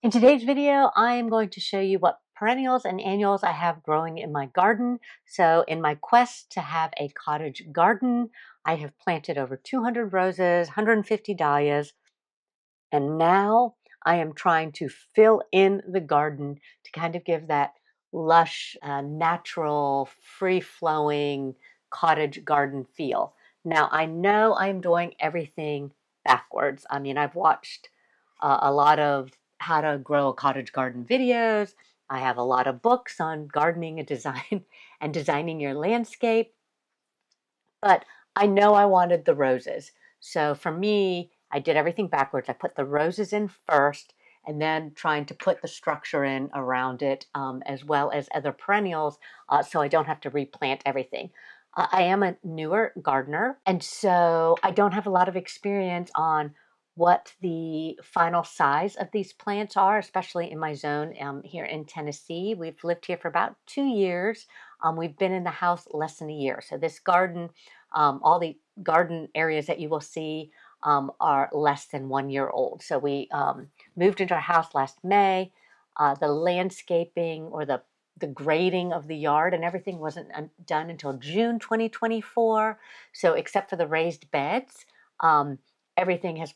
In today's video, I am going to show you what perennials and annuals I have growing in my garden. So in my quest to have a cottage garden, I have planted over 200 roses, 150 dahlias, and now I am trying to fill in the garden to kind of give that lush, natural, free-flowing cottage garden feel. Now, I know I'm doing everything backwards. I mean, I've watched a lot of how to grow a cottage garden videos. I have a lot of books on gardening and design and designing your landscape. But I know I wanted the roses. So for me, I did everything backwards. I put the roses in first and then trying to put the structure in around it, as well as other perennials, so I don't have to replant everything. I am a newer gardener, and so I don't have a lot of experience on what the final size of these plants are, especially in my zone here in Tennessee. We've lived here for about 2 years. We've been in the house less than a year. So this garden, all the garden areas that you will see are less than 1 year old. So we moved into our house last May. The landscaping or the grading of the yard and everything wasn't done until June 2024. So except for the raised beds, um, everything has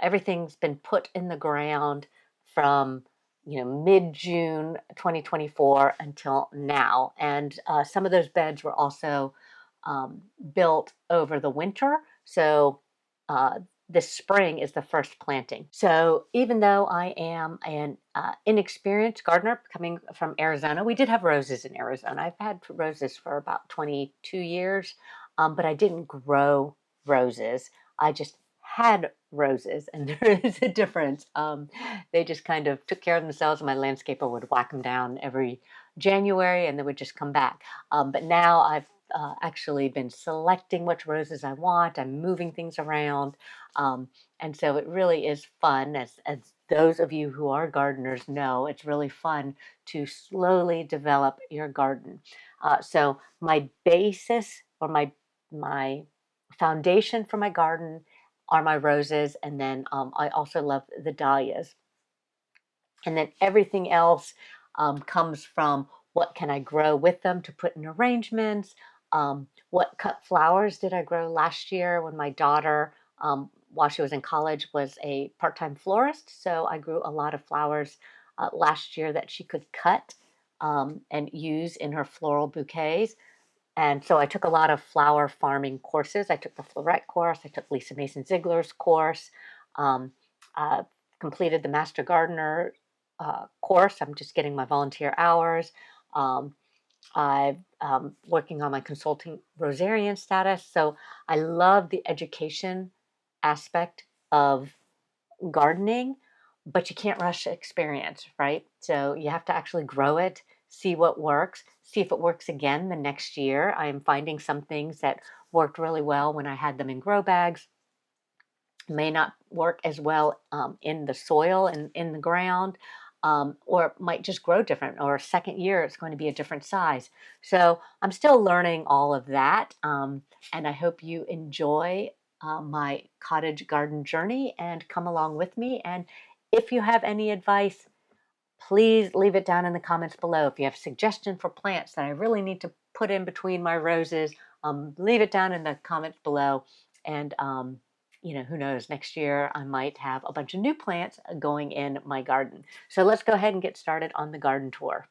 everything's been put in the ground from mid-June 2024 until now. And some of those beds were also built over the winter. So uh, this spring is the first planting. So even though I am an inexperienced gardener coming from Arizona, we did have roses in Arizona. I've had roses for about 22 years, but I didn't grow roses. I just had roses, and there is a difference. They just kind of took care of themselves, and my landscaper would whack them down every January, and they would just come back. But now I've actually been selecting which roses I want. I'm moving things around. And so it really is fun, as those of you who are gardeners know, it's really fun to slowly develop your garden. So my basis or my foundation for my garden are my roses, and then I also love the dahlias. And then everything else comes from what can I grow with them to put in arrangements. What cut flowers did I grow last year when my daughter, while she was in college, was a part-time florist. So I grew a lot of flowers last year that she could cut and use in her floral bouquets. And so I took a lot of flower farming courses. I took the Floret course. I took Lisa Mason Ziegler's course. Um, uh, Completed the Master Gardener course. I'm just getting my volunteer hours. Um, I'm working on my consulting Rosarian status. So I love the education aspect of gardening, but you can't rush experience, right? So you have to actually grow it, see what works, see if it works again the next year. I am finding some things that worked really well when I had them in grow bags may not work as well in the soil and in the ground, or might just grow different, or second year it's going to be a different size. So I'm still learning all of that, and I hope you enjoy my cottage garden journey and come along with me. And if you have any advice, please leave it down in the comments below. If you have suggestions for plants that I really need to put in between my roses, leave it down in the comments below. And who knows, next year I might have a bunch of new plants going in my garden. So let's go ahead and get started on the garden tour.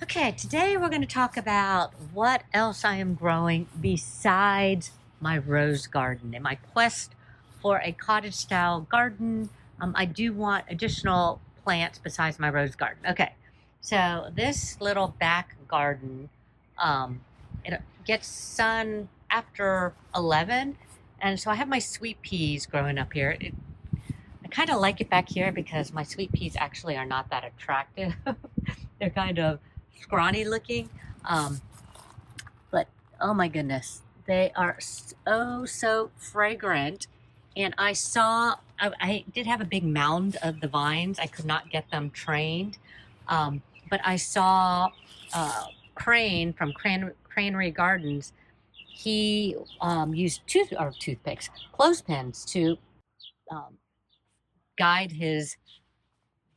Okay, today we're going to talk about what else I am growing besides my rose garden. In my quest for a cottage style garden, I do want additional plants besides my rose garden. Okay, so this little back garden, it gets sun after 11, and so I have my sweet peas growing up here. I kind of like it back here because my sweet peas actually are not that attractive. They're kind of scrawny looking, um, but oh my goodness, they are so fragrant. And I did have a big mound of the vines. I could not get them trained, but I saw Crane from Cranery Gardens. He used toothpicks, clothespins to um, guide his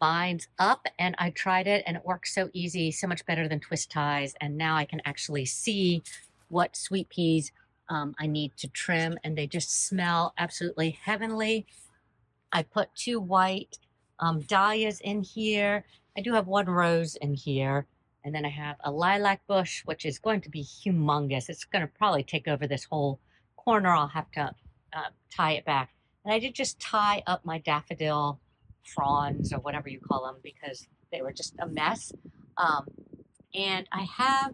vines up, and I tried it and it works so easy, so much better than twist ties. And now I can actually see what sweet peas I need to trim, and they just smell absolutely heavenly. I put two white dahlias in here. I do have one rose in here. And then I have a lilac bush, which is going to be humongous. It's going to probably take over this whole corner. I'll have to tie it back. And I did just tie up my daffodil fronds or whatever you call them because they were just a mess. Um, and I have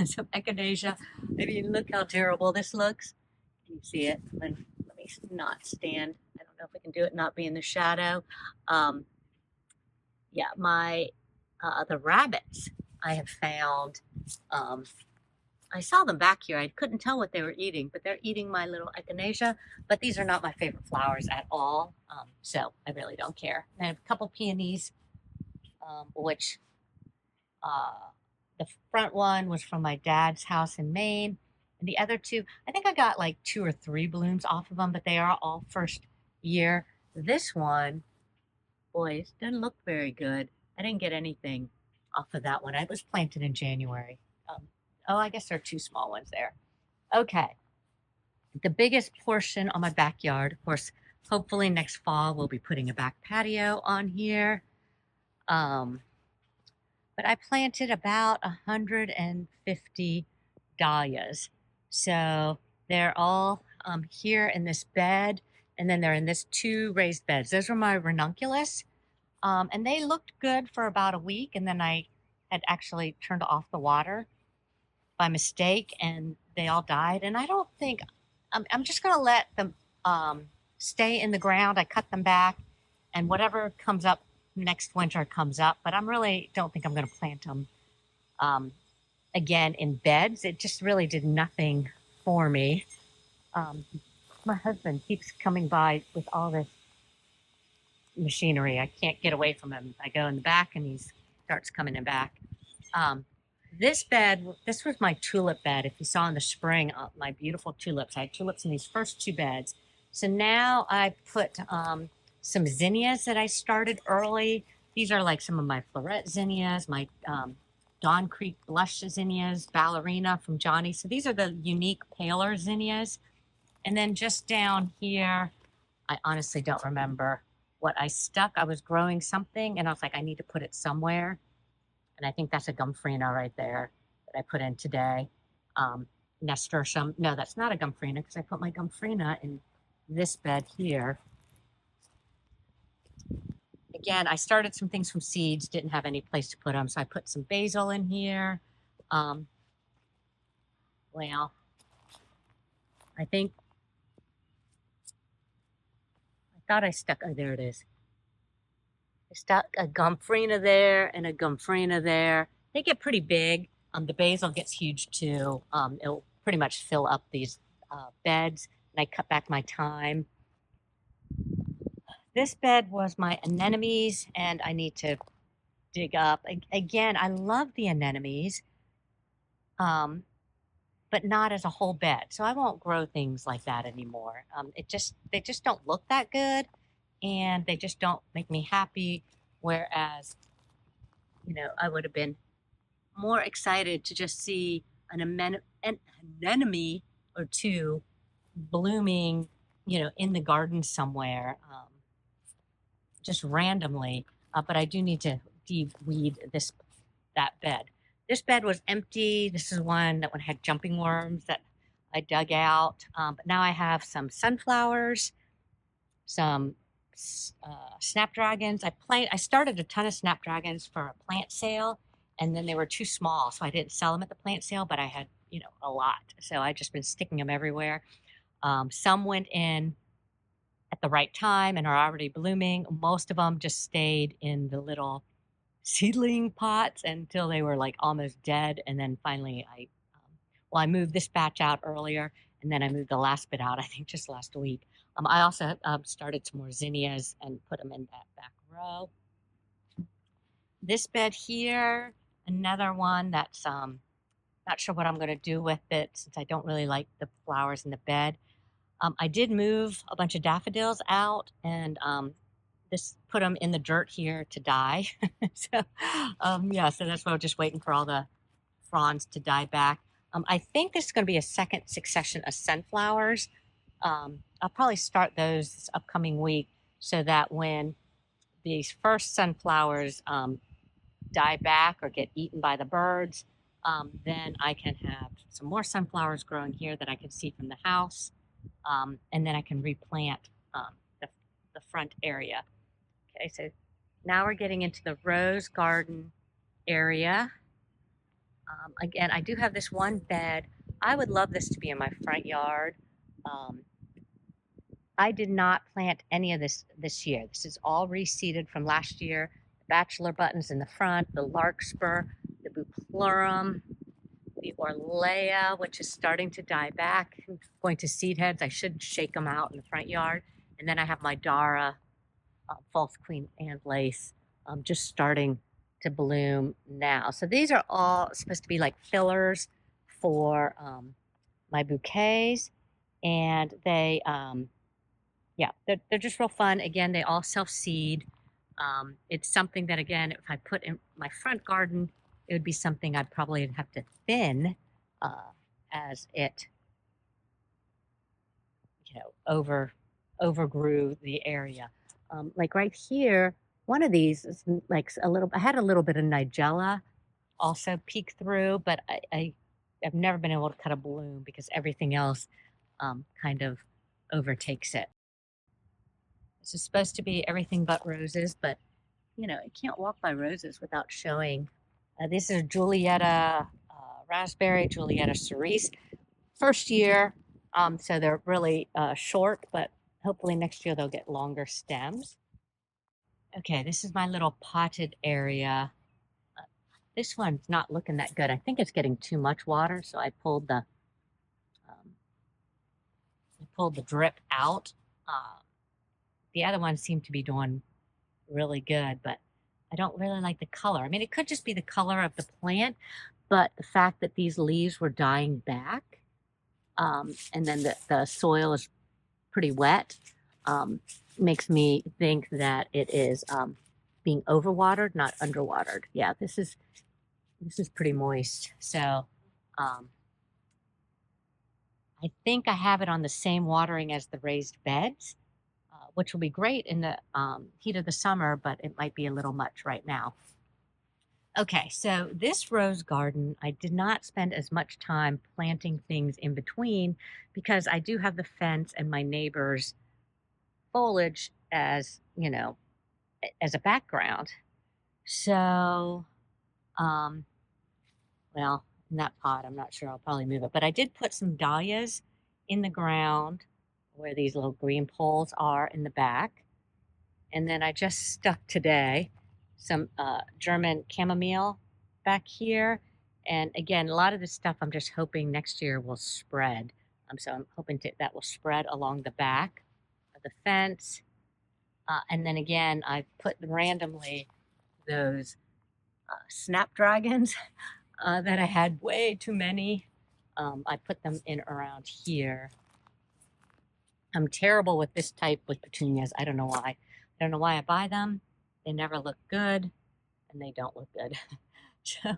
some echinacea. I mean, look how terrible this looks. Can you see it? Let me not stand. I don't know if I can do it not be in the shadow. Um, yeah, my the rabbits I have found. Um, I saw them back here. I couldn't tell what they were eating, but they're eating my little echinacea. But these are not my favorite flowers at all, so I really don't care. I have a couple peonies, which uh, the front one was from my dad's house in Maine, and the other two, I think I got like two or three blooms off of them, but they are all first year. This one, boys, doesn't look very good. I didn't get anything off of that one. I was planted in January. Oh, I guess there are two small ones there. Okay. The biggest portion on my backyard, of course, hopefully next fall we'll be putting a back patio on here. Um, but I planted about 150 dahlias. So they're all here in this bed, and then they're in this two raised beds. Those were my ranunculus. And they looked good for about a week, and then I had actually turned off the water by mistake, and they all died. And I don't think I'm just going to let them stay in the ground. I cut them back, and whatever comes up next winter comes up. But I'm really don't think I'm going to plant them um, again in beds. It just really did nothing for me. Um, my husband keeps coming by with all this machinery. I can't get away from him. I go in the back and he starts coming in back. Um, this bed, this was my tulip bed. If you saw in the spring, my beautiful tulips. I had tulips in these first two beds. So now I put some zinnias that I started early. These are like some of my floret zinnias, my Dawn Creek blush zinnias, ballerina from Johnny. So these are the unique paler zinnias. And then just down here, I honestly don't remember what I stuck. I was growing something and I was like, I need to put it somewhere. And I think that's a gumfrina right there that I put in today. Nasturtium. No, that's not a gumfrina because I put my gumfrina in this bed here. Again, I started some things from seeds, didn't have any place to put them. So I put some basil in here. Well, I think I thought I stuck, oh, there it is. I stuck a gumfrina there and a gumfrina there. They get pretty big. The basil gets huge too. It'll pretty much fill up these beds, and I cut back my thyme. This bed was my anemones, and I need to dig up. Again, I love the anemones, but not as a whole bed. So I won't grow things like that anymore. They just don't look that good, and they just don't make me happy. Whereas, I would have been more excited to just see an anemone or two blooming, in the garden somewhere, just randomly. But I do need to de-weed that bed. This bed was empty. This is that one had jumping worms that I dug out. But now I have some sunflowers, some snapdragons. I started a ton of snapdragons for a plant sale, and then they were too small, so I didn't sell them at the plant sale, but I had, a lot. So I just been sticking them everywhere. Some went in at the right time and are already blooming. Most of them just stayed in the little seedling pots until they were like almost dead. And then finally I moved this batch out earlier, and then I moved the last bit out, I think just last week. I also started some more zinnias and put them in that back row. This bed here, another one that's not sure what I'm going to do with it since I don't really like the flowers in the bed. I did move a bunch of daffodils out, and this put them in the dirt here to die. So, yeah, so that's why I'm just waiting for all the fronds to die back. I think this is going to be a second succession of sunflowers. I'll probably start those this upcoming week so that when these first sunflowers die back or get eaten by the birds, then I can have some more sunflowers growing here that I can see from the house. And then I can replant the front area. Okay, so now we're getting into the rose garden area. Again, I do have this one bed. I would love this to be in my front yard. Um, I did not plant any of this year. This is all reseeded from last year. The bachelor buttons in the front, the larkspur, the bupleurum, the orlea, which is starting to die back, going to seed heads. I should shake them out in the front yard. And then I have my Dara, false queen and lace, just starting to bloom now. So these are all supposed to be like fillers for my bouquets. And they, yeah, they're just real fun. Again, they all self-seed. It's something that, again, if I put in my front garden, it would be something I'd probably have to thin as it, overgrew the area. Like right here, one of these is like a little. I had a little bit of nigella also peek through, but I've never been able to cut a bloom because everything else kind of overtakes it. This is supposed to be everything but roses, but you can't walk by roses without showing. This is Julietta raspberry, Julietta cerise. First year, so they're really short, but hopefully next year they'll get longer stems. Okay, this is my little potted area. Uh, this one's not looking that good. I think it's getting too much water, so I pulled the drip out. The other ones seem to be doing really good, but I don't really like the color. I mean, it could just be the color of the plant, but the fact that these leaves were dying back, and then the soil is pretty wet, makes me think that it is being overwatered, not underwatered. Yeah, this is pretty moist. So I think I have it on the same watering as the raised beds, which will be great in the heat of the summer, but it might be a little much right now. Okay, so this rose garden, I did not spend as much time planting things in between because I do have the fence and my neighbor's foliage as, as a background. So, um, well, in that pot, I'm not sure I'll probably move it, but I did put some dahlias in the ground where these little green poles are in the back. And then I just stuck today some German chamomile back here. And again, a lot of this stuff I'm just hoping next year will spread. So I'm hoping that will spread along the back of the fence. And then again, I put randomly those snapdragons that I had way too many. I put them in around here. I'm terrible with this type with petunias. I don't know why. I don't know why I buy them. They never look good, and they don't look good. So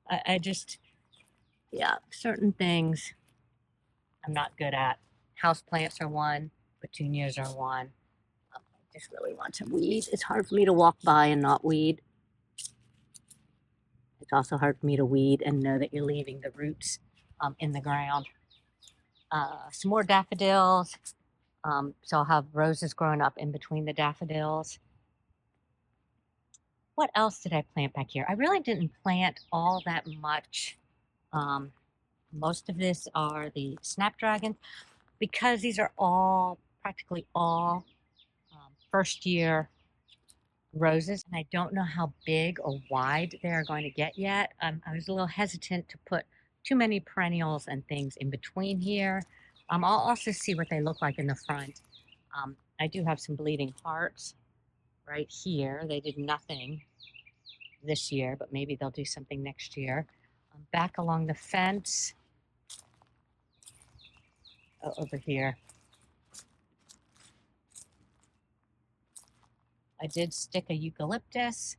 I just, yeah, certain things I'm not good at. House plants are one. Petunias are one. I just really want to weed. It's hard for me to walk by and not weed. It's also hard for me to weed and know that you're leaving the roots in the ground. Some more daffodils. So I'll have roses growing up in between the daffodils. What else did I plant back here? I really didn't plant all that much. Most of this are the snapdragons because these are practically all first year roses, and I don't know how big or wide they are going to get yet. I was a little hesitant to put too many perennials and things in between here. I'll also see what they look like in the front. I do have some bleeding hearts right here. They did nothing this year, but maybe they'll do something next year. Back along the fence, over here. I did stick a eucalyptus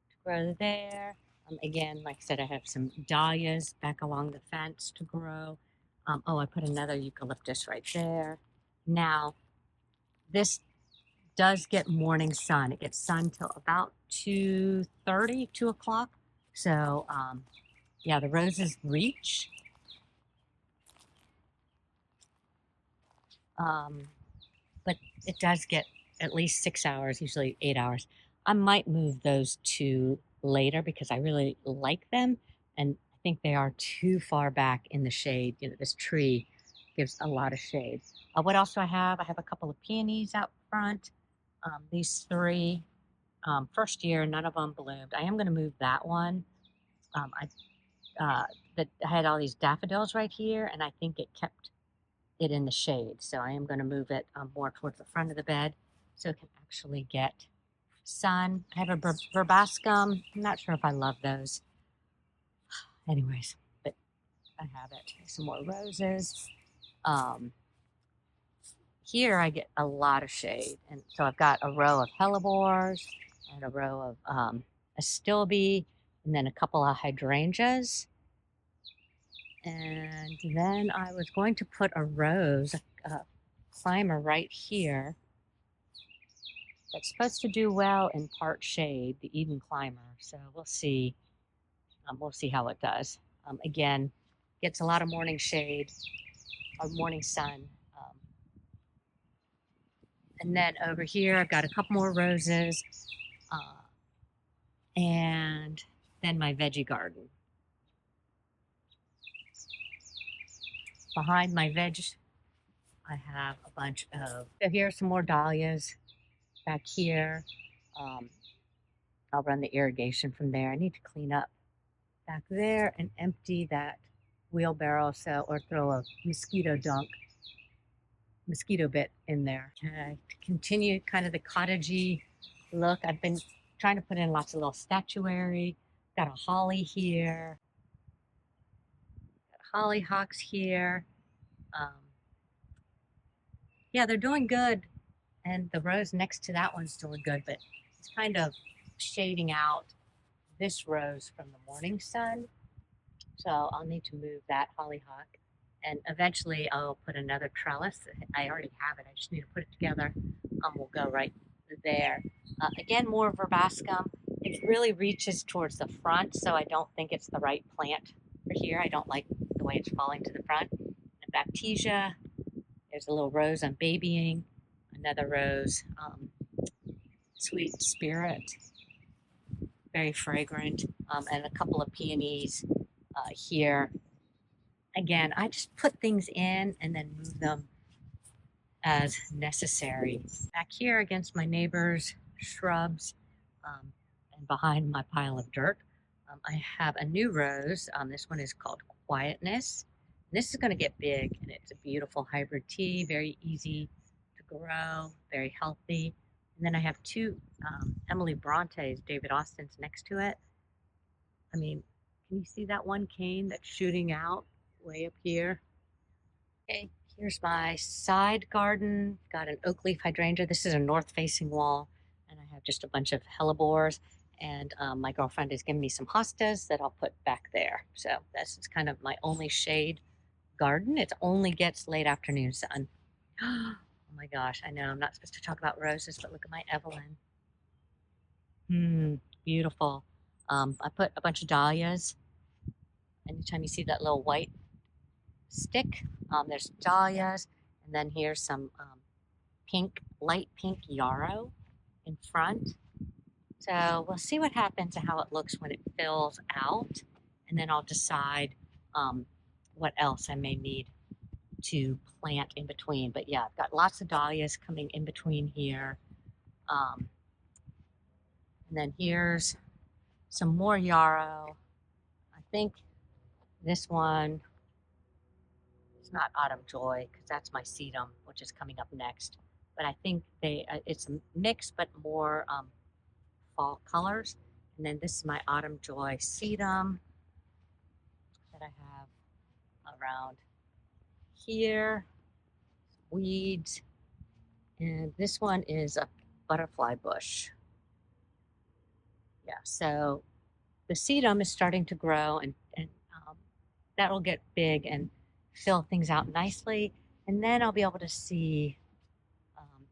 to grow there. Again, like I said, I have some dahlias back along the fence to grow. Oh, I put another eucalyptus right there. Now, this does get morning sun. It gets sun till about 2:30, 2 o'clock. So, yeah, the roses reach. Um, but it does get at least 6 hours, usually 8 hours. I might move those to later because I really like them, and I think they are too far back in the shade. You know, this tree gives a lot of shade. What else do I have? I have a couple of peonies out front. These three, first year, none of them bloomed. I am going to move that one. I that I had all these daffodils right here, and I think it kept it in the shade. So I am going to move it more towards the front of the bed so it can actually get sun. I have a verbascum. I'm not sure if I love those. Anyways, but I have it. Some more roses. Um, Here I get a lot of shade. And so I've got a row of hellebores and a row of astilbe and then a couple of hydrangeas. And then I was going to put a rose, a climber right here that's supposed to do well in part shade, the Eden climber. So we'll see. We'll see how it does. Again, gets a lot of morning shade or morning sun. Um, and then over here, I've got a couple more roses, and then my veggie garden. Behind my veg, I have a bunch of. So here are some more dahlias back here. Um, I'll run the irrigation from there. I need to clean up back there and empty that wheelbarrow or throw a mosquito bit in there. To continue kind of the cottagey look, I've been trying to put in lots of little statuary. Got a holly here, got hollyhocks here. Um, yeah, they're doing good. And the rose next to that one's doing good, but it's kind of shading out this rose from the morning sun. So I'll need to move that hollyhock. And eventually I'll put another trellis. I already have it. I just need to put it together. We'll go right there. Again, more verbascum. It really reaches towards the front, so I don't think it's the right plant for here. I don't like the way it's falling to the front. And Baptisia. There's a little rose I'm babying. Another rose, Sweet Spirit, very fragrant, and a couple of peonies here. Again, I just put things in and then move them as necessary. Back here against my neighbor's shrubs and behind my pile of dirt, I have a new rose. This one is called Quietness. This is going to get big, and it's a beautiful hybrid tea, very easy to grow, very healthy. And then I have two Emily Bronte's, David Austin's next to it. I mean, can you see that one cane that's shooting out way up here? Okay, here's my side garden. Got an oak leaf hydrangea. This is a north-facing wall, and I have just a bunch of hellebores. And my girlfriend has given me some hostas that I'll put back there. So this is kind of my only shade garden. It only gets late afternoon sun. Oh my gosh, I know I'm not supposed to talk about roses, but look at my Evelyn. Beautiful. I put a bunch of dahlias. Anytime you see that little white stick, there's dahlias. And then here's some pink, light pink yarrow in front. So we'll see what happens and how it looks when it fills out. And then I'll decide what else I may need to plant in between. But yeah, I've got lots of dahlias coming in between here. And then here's some more yarrow. I think this one is not Autumn Joy because that's my sedum, which is coming up next. But I think it's a mix, but more fall colors. And then this is my Autumn Joy sedum that I have around here. Weeds. And this one is butterfly bush. Yeah, so the sedum is starting to grow, and that'll get big and fill things out nicely. And then I'll be able to see,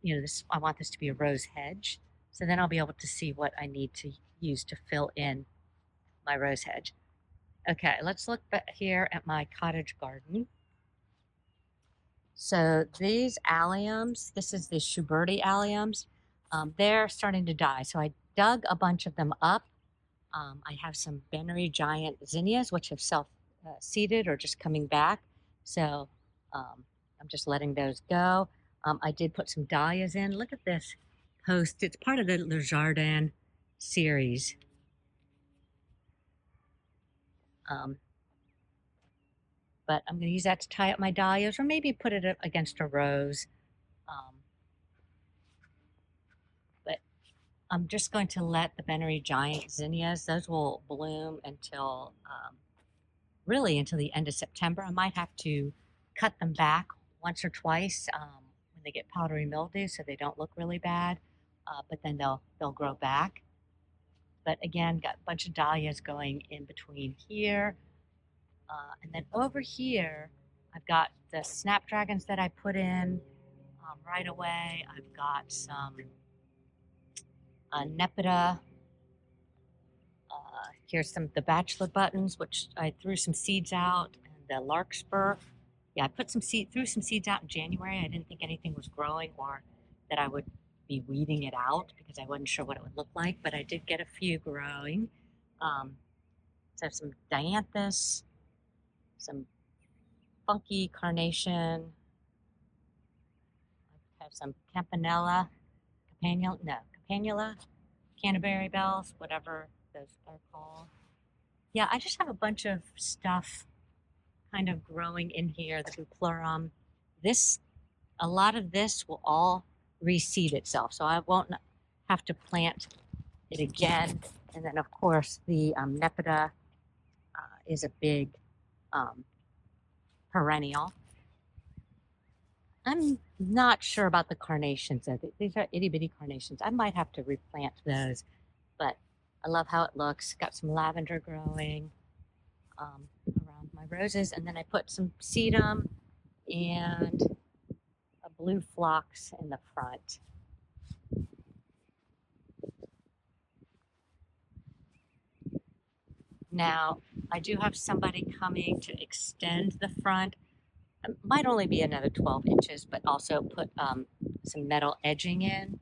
this. I want this to be a rose hedge, so then I'll be able to see what I need to use to fill in my rose hedge. Okay, let's look back here at my cottage garden. So these alliums, this is the Schuberti alliums, they're starting to die. So I dug a bunch of them up. I have some Benry giant zinnias, which have self-seeded or just coming back. So I'm just letting those go. I did put some dahlias in. Look at this post. It's part of the Le Jardin series. Um, but I'm going to use that to tie up my dahlias, or maybe put it against a rose. Um, but I'm just going to let the Benry giant zinnias, those will bloom until really until the end of September. I might have to cut them back once or twice when they get powdery mildew, so they don't look really bad. But then they'll grow back. But again, got a bunch of dahlias going in between here, and then over here, I've got the snapdragons that I put in right away. I've got some Nepeta. Here's the bachelor buttons, which I threw some seeds out, and the larkspur. Yeah, I threw some seeds out in January. I didn't think anything was growing or that I would be weeding it out because I wasn't sure what it would look like, but I did get a few growing. So some dianthus, some funky carnation. I have some campanula, Canterbury bells, whatever those are called. Yeah, I just have a bunch of stuff kind of growing in here, the bupleurum. A lot of this will all reseed itself, so I won't have to plant it again. And then, of course, the Nepeta is a big perennial. I'm not sure about the carnations. These are itty bitty carnations. I might have to replant those, but I love how it looks. Got some lavender growing around my roses, and then I put some sedum and a blue phlox in the front. Now, I do have somebody coming to extend the front. It might only be another 12 inches, but also put some metal edging in,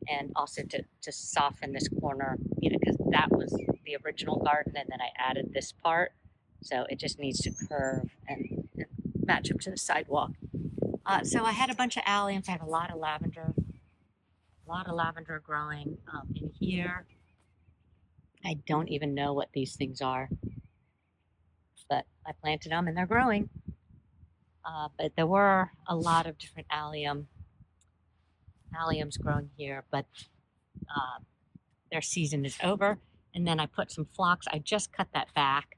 and also to soften this corner, because that was the original garden, and then I added this part. So it just needs to curve and match up to the sidewalk. So I had a bunch of alliums. I have a lot of lavender growing in here. I don't even know what these things are, but I planted them and they're growing. But there were a lot of different alliums growing here, but their season is over. And then I put some phlox. I just cut that back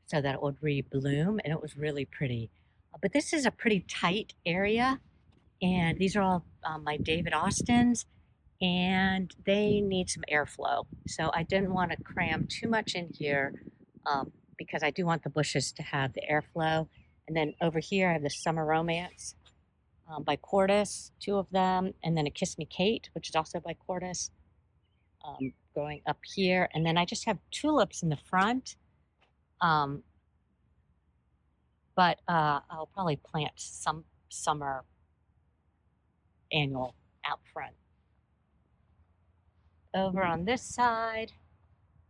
so that it would rebloom, and it was really pretty. But this is a pretty tight area, and these are all my David Austins, and they need some airflow. So I didn't want to cram too much in here because I do want the bushes to have the airflow. And then over here, I have the Summer Romance by Cordis, two of them, and then a Kiss Me Kate, which is also by Cordis, growing up here. And then I just have tulips in the front, but I'll probably plant some summer annual out front. Over on this side,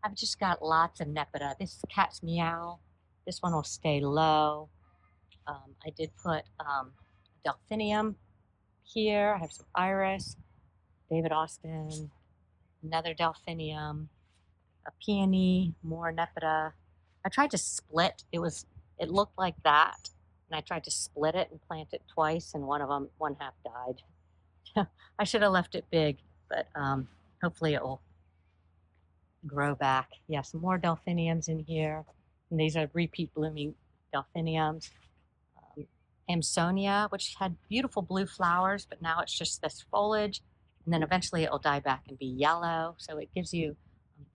I've just got lots of Nepeta. This is Cat's Meow. This one will stay low. I did put delphinium here. I have some iris, David Austin, another delphinium, a peony, more Nepeta. I tried to split. It looked like that, and I tried to split it and plant it twice, and one half died. I should have left it big, but hopefully it will grow back. Yeah, some more delphiniums in here, and these are repeat blooming delphiniums. Amsonia, which had beautiful blue flowers, but now it's just this foliage. And then eventually it will die back and be yellow. So it gives you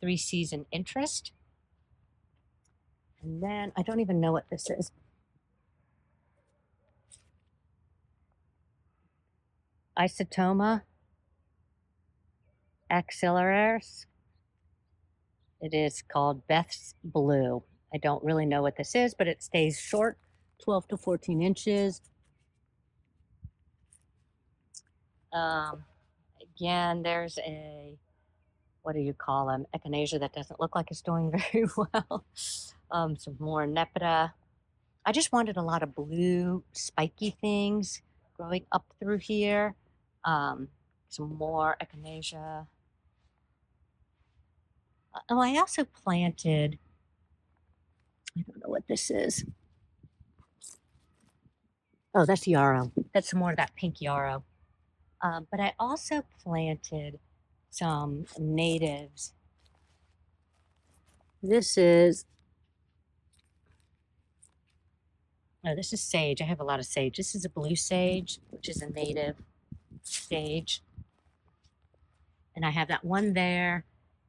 3-season interest. And then I don't even know what this is. Isotoma axillaris. It is called Beth's Blue. I don't really know what this is, but it stays short, 12 to 14 inches. Again, there's a, what do you call them? Echinacea that doesn't look like it's doing very well. Some more Nepeta. I just wanted a lot of blue, spiky things growing up through here. Some more Echinacea. Oh, I also planted, I don't know what this is. Oh, that's yarrow. That's some more of that pink yarrow. But I also planted some natives. This is, oh, this is sage. I have a lot of sage. This is a blue sage, which is a native sage. And I have that one there,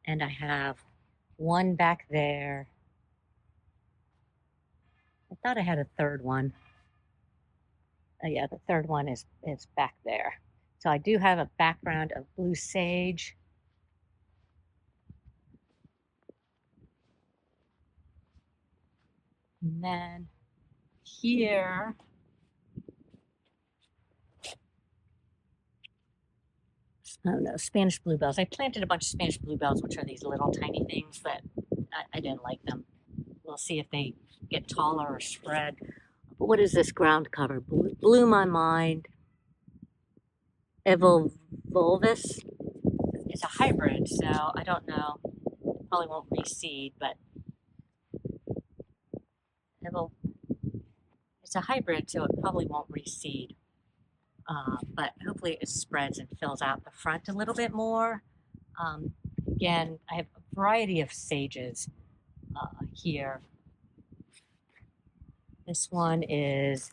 and I have one back there. I thought I had a third one. Oh, yeah, the third one is back there. So I do have a background of blue sage. And then here, oh no, Spanish bluebells. I planted a bunch of Spanish bluebells, which are these little tiny things that I didn't like them. We'll see if they get taller or spread. But what is this ground cover? Blew my mind. Evolvulus. It's a hybrid, so I don't know. Probably won't reseed, but it's a hybrid, so it probably won't reseed. But hopefully it spreads and fills out the front a little bit more. Again, I have a variety of sages here. This one is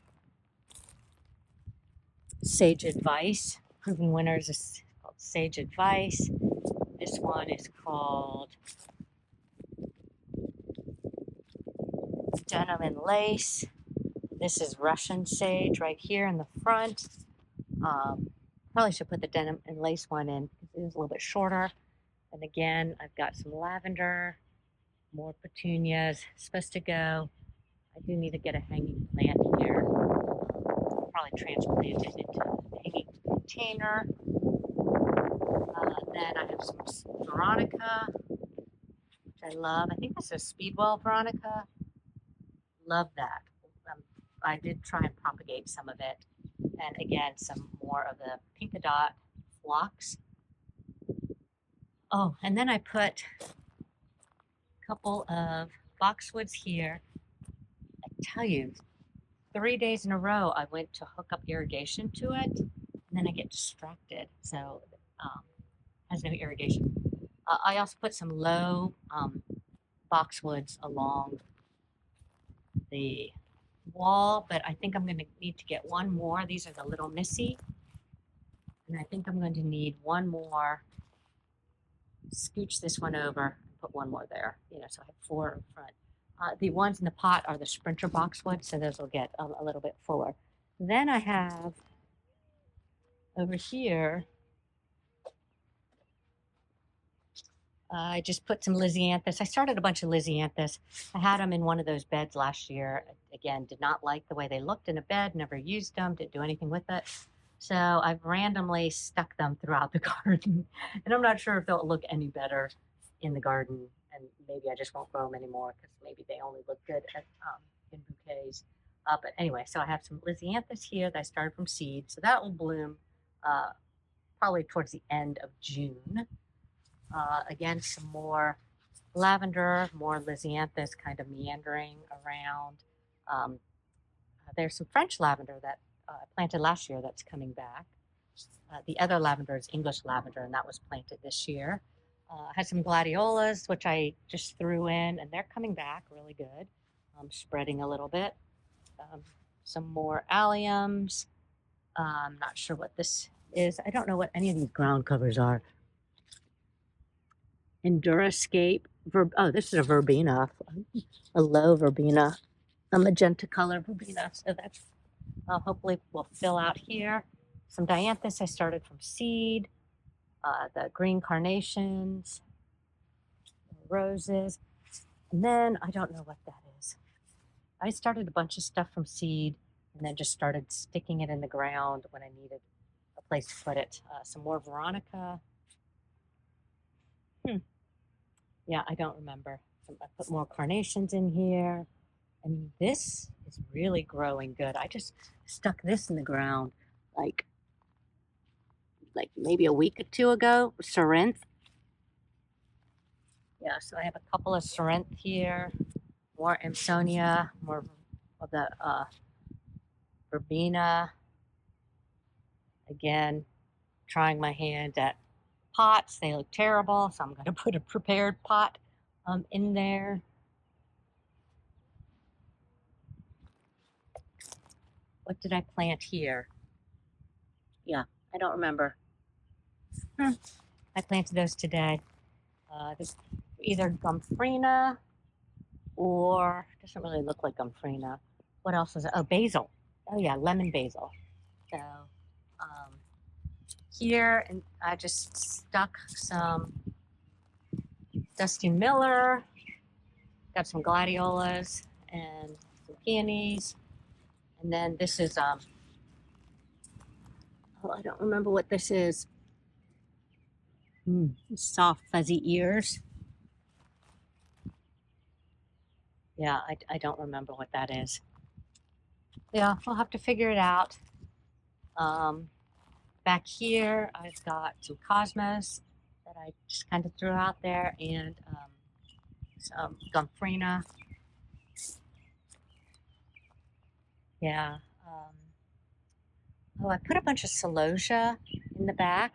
Sage Advice. Proven winners is called Sage Advice. This one is called Denim and Lace. This is Russian Sage right here in the front. Probably should put the Denim and Lace one in because it is a little bit shorter. And again, I've got some lavender, more petunias supposed to go. I do need to get a hanging plant here. Probably transplant it into a hanging container. Then I have some Veronica, which I love. I think this is Speedwell Veronica. Love that. I did try and propagate some of it. And again, some more of the Pinkadot phlox. Oh, and then I put a couple of boxwoods here. I tell you, 3 days in a row, I went to hook up irrigation to it, and then I get distracted. So has no irrigation. I also put some low boxwoods along the wall, but I think I'm going to need to get one more. These are the Little Missy, and I think I'm going to need one more. Scooch this one over and put one more there. So I have 4 in front. The ones in the pot are the Sprinter boxwood, so those will get a little bit fuller. Then I have over here, I just put some Lisianthus. I started a bunch of Lisianthus. I had them in one of those beds last year. Again, did not like the way they looked in a bed, never used them, didn't do anything with it. So I've randomly stuck them throughout the garden. And I'm not sure if they'll look any better in the garden. And maybe I just won't grow them anymore because maybe they only look good in bouquets. But anyway, so I have some Lisianthus here that I started from seed. So that will bloom probably towards the end of June. Again, some more lavender, more Lisianthus kind of meandering around. There's some French lavender that I planted last year that's coming back. The other lavender is English lavender, and that was planted this year. I had some gladiolas, which I just threw in, and they're coming back really good, spreading a little bit. some more alliums. I'm not sure what this is. I don't know what any of these ground covers are. Endurascape. Oh, this is a verbena, a low verbena, a magenta color verbena. So that's hopefully will fill out here. Some dianthus I started from seed. The green carnations, roses, and then I don't know what that is. I started a bunch of stuff from seed and then just started sticking it in the ground when I needed a place to put it. Some more Veronica. Yeah, I don't remember. I put more carnations in here. And this is really growing good. I just stuck this in the ground like maybe a week or two ago. Cerenth. Yeah, so I have a couple of Cerenth here. More Amsonia, more of the verbena. Again, trying my hand at pots. They look terrible, so I'm going to put a prepared pot in there. What did I plant here? Yeah, I don't remember. I planted those today. Either Gomphrena or, doesn't really look like Gomphrena. What else is it? Oh, basil. Oh yeah, lemon basil. So here, and I just stuck some Dusty Miller, got some gladiolas and some peonies. And then this is, oh, I don't remember what this is. Soft fuzzy ears. Yeah, I don't remember what that is. Yeah, we'll have to figure it out. Back here, I've got some cosmos that I just kind of threw out there, and some Gomphrena. Yeah. Oh, I put a bunch of celosia in the back.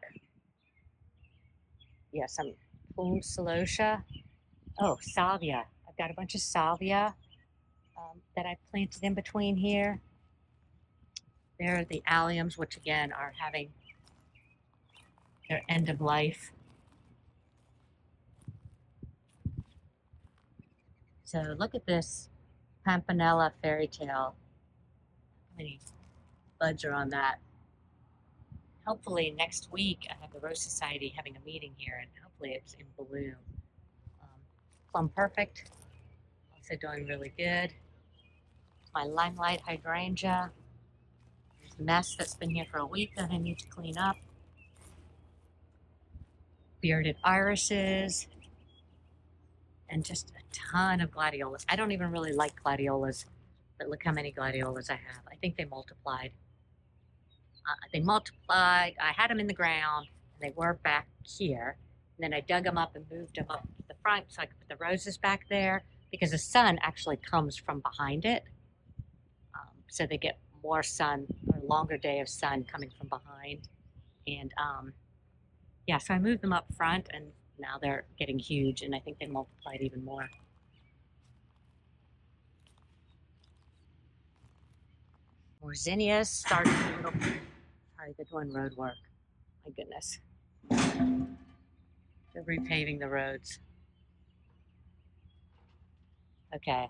Yeah, some plume celosia. Oh, salvia. I've got a bunch of salvia that I planted in between here. There are the alliums, which again are having their end of life. So look at this Pampanella fairy tale. How many buds are on that? Hopefully next week I have the Rose Society having a meeting here, and hopefully it's in bloom. Plum Perfect, also doing really good. My Limelight hydrangea. There's a mess that's been here for a week that I need to clean up. Bearded irises, and just a ton of gladiolas. I don't even really like gladiolas, but look how many gladiolas I have. I think they multiplied. I had them in the ground, and they were back here. And then I dug them up and moved them up to the front so I could put the roses back there, because the sun actually comes from behind it. So they get more sun, or a longer day of sun coming from behind. And yeah, so I moved them up front, and now they're getting huge, and I think they multiplied even more. More zinnias started a little. Sorry, they're doing road work. My goodness. They're repaving the roads. Okay.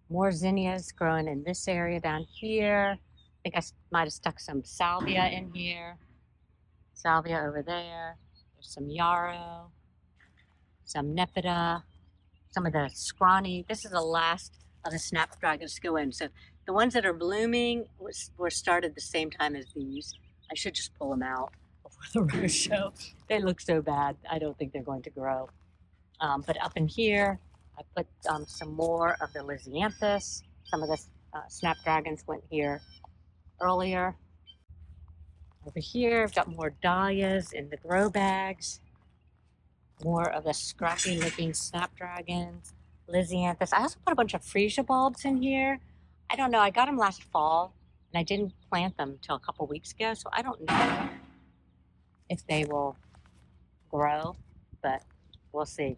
More zinnias growing in this area down here. I think I might have stuck some salvia in here. Salvia over there. There's some yarrow. Some nepeta. Some of the scrawny. This is the last of the snapdragons to go in. So the ones that are blooming were started the same time as these. I should just pull them out before the rose show. They look so bad. I don't think they're going to grow. But up in here, I put some more of the Lisianthus. Some of the snapdragons went here earlier. Over here, I've got more dahlias in the grow bags. More of the scrappy looking snapdragons. Lisianthus. I also put a bunch of freesia bulbs in here. I don't know. I got them last fall, and I didn't plant them until a couple weeks ago, so I don't know if they will grow, but we'll see.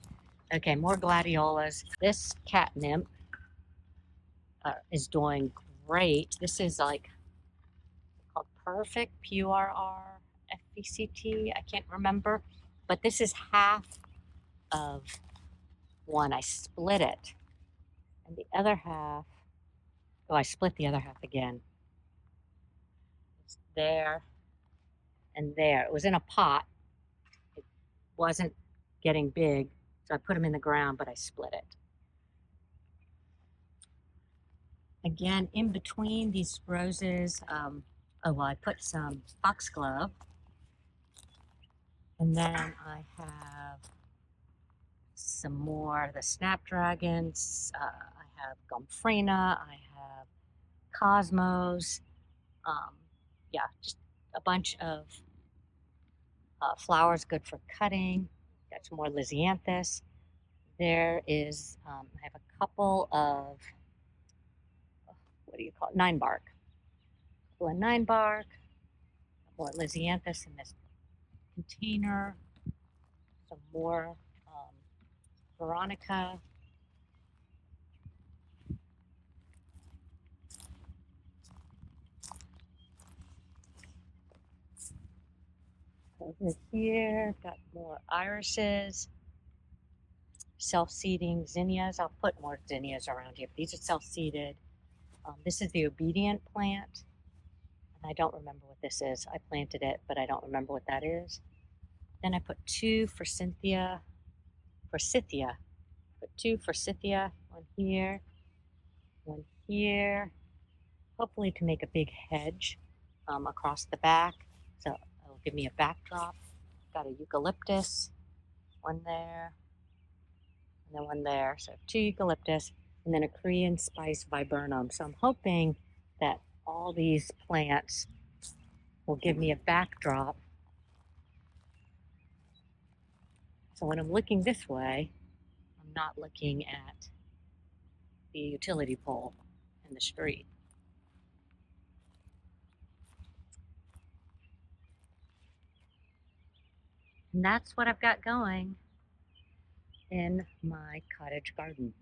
Okay, more gladiolas. This catnip is doing great. This is like called Perfect, PURRFECT. I can't remember, but this is half of one. I split it, and the other half, oh, I split the other half again. It's there and there. It was in a pot. It wasn't getting big, so I put them in the ground, but I split it. Again, in between these roses, I put some foxglove, and then I have some more of the snapdragons. I have gomphrena. I have cosmos. Um, yeah, just a bunch of flowers good for cutting. Got some more lisianthus. There is, I have a couple of, what do you call it, nine bark. A couple of nine bark, more lisianthus in this container, some more veronica. Over here, got more irises, self-seeding zinnias. I'll put more zinnias around here. These are self-seeded. This is the obedient plant, and I don't remember what this is. I planted it, but I don't remember what that is. Then I put two forsythia. Put two forsythia, one here, hopefully to make a big hedge across the back. So it'll give me a backdrop. Got a eucalyptus, one there, and then one there. So two eucalyptus, and then a Korean spice viburnum. So I'm hoping that all these plants will give me a backdrop. So when I'm looking this way, I'm not looking at the utility pole in the street. And that's what I've got going in my cottage garden.